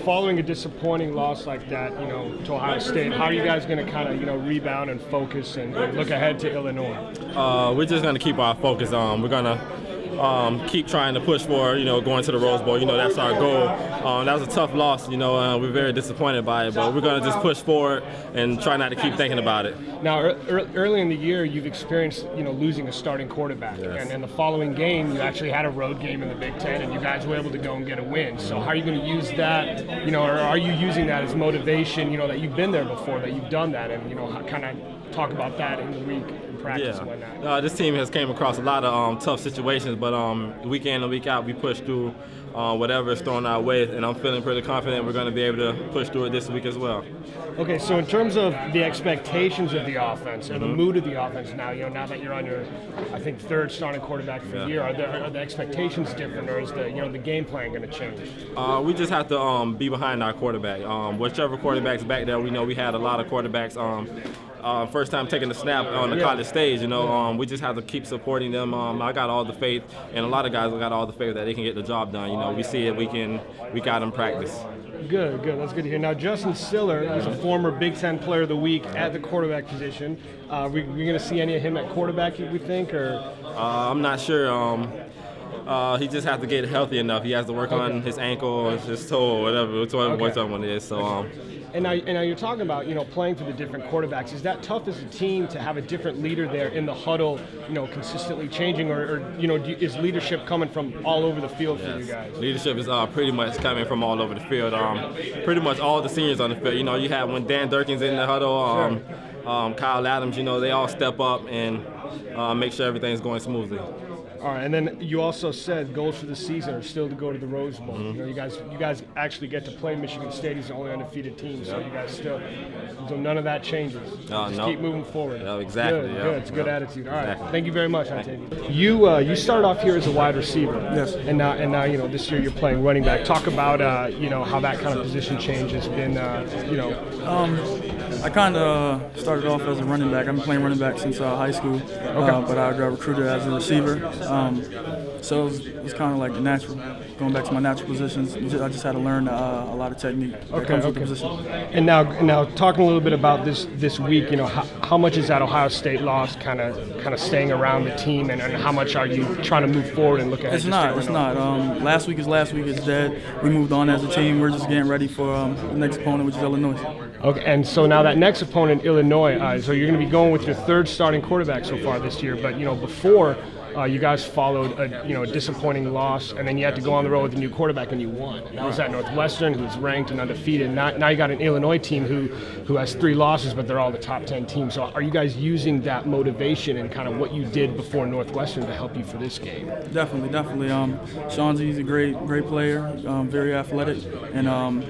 following a disappointing loss like that, to Ohio State, how are you guys going to kind of, rebound and focus and look ahead to Illinois? We're just going to keep our focus on. We're going to keep trying to push for, going to the Rose Bowl. That's our goal. That was a tough loss. We're very disappointed by it, but we're going to just push forward and try not to keep thinking about it. Now, early in the year, you've experienced, losing a starting quarterback, yes. and the following game, you actually had a road game in the Big Ten, and you guys were able to go and get a win. So, how are you going to use that? Or are you using that as motivation? That you've been there before, that you've done that, and kind of talk about that in the week. Practice and whatnot. This team has came across a lot of tough situations, but week in and week out we push through whatever is thrown our way, and I'm feeling pretty confident we're going to be able to push through it this week as well. Okay, so in terms of the expectations of the offense or the mood of the offense now, now that you're on your, I think, third starting quarterback for the year, are the expectations different, or is the game plan going to change? We just have to be behind our quarterback. Whichever quarterback's back there, we know we had a lot of quarterbacks. First time taking the snap on the college stage, we just have to keep supporting them. I got all the faith, and a lot of guys got all the faith that they can get the job done. We see it week in, week out in practice. Good. That's good to hear. Now, Justin Stiller is a former Big Ten Player of the Week at the quarterback position. We're going to see any of him at quarterback, we think, or? I'm not sure. He just has to get healthy enough. He has to work on his ankle or his toe or whatever, whichever one it is. So. And now you're talking about, playing for the different quarterbacks. Is that tough as a team to have a different leader there in the huddle, consistently changing, or is leadership coming from all over the field for you guys? Leadership is pretty much coming from all over the field. Pretty much all the seniors on the field. You have when Dan Durkin's in the huddle, Kyle Adams, they all step up and make sure everything's going smoothly. All right, and then you also said goals for the season are still to go to the Rose Bowl. You guys actually get to play Michigan State. He's the only undefeated team, so you guys still, so none of that changes. Just keep moving forward. Yeah, exactly. Good. It's a good attitude. All right, thank you very much, Antavian. You started off here as a wide receiver. Yes. And now this year you're playing running back. Talk about how that kind of position change has been. I kind of started off as a running back. I've been playing running back since high school, but I got recruited as a receiver. So it was kind of like natural, going back to my natural positions. I just had to learn a lot of technique that comes with the position. And now talking a little bit about this week, how much is that Ohio State loss kind of staying around the team, and how much are you trying to move forward and look ahead? It's not. Last week is dead. We moved on as a team. We're just getting ready for the next opponent, which is Illinois. Okay, and so now that next opponent, Illinois, so you're going to be going with your third starting quarterback so far this year, but before you guys followed a disappointing loss, and then you had to go on the road with a new quarterback and you won. That was at Northwestern, who's ranked and undefeated. Now you got an Illinois team who has 3 losses, but they're all the top 10 teams. So are you guys using that motivation and kind of what you did before Northwestern to help you for this game? Definitely. Sean's a great player, very athletic, and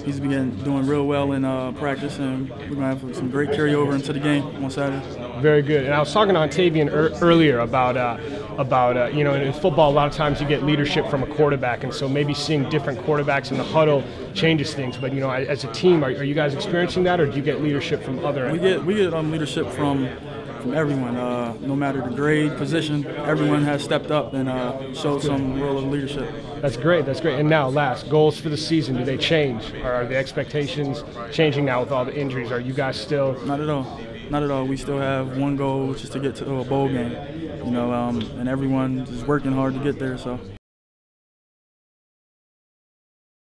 he's been doing real well in practice, and we're going to have some great carryover into the game on Saturday. Very good. And I was talking to Antavian earlier about in football, a lot of times you get leadership from a quarterback, and so maybe seeing different quarterbacks in the huddle changes things. But as a team, are you guys experiencing that, or do you get leadership from other? We get leadership from everyone, no matter the grade, position. Everyone has stepped up and showed some role of leadership. That's great. And now, last, goals for the season, do they change? Or are the expectations changing now with all the injuries? Are you guys still? Not at all. We still have one goal, which is to get to a bowl game. And everyone is working hard to get there. So.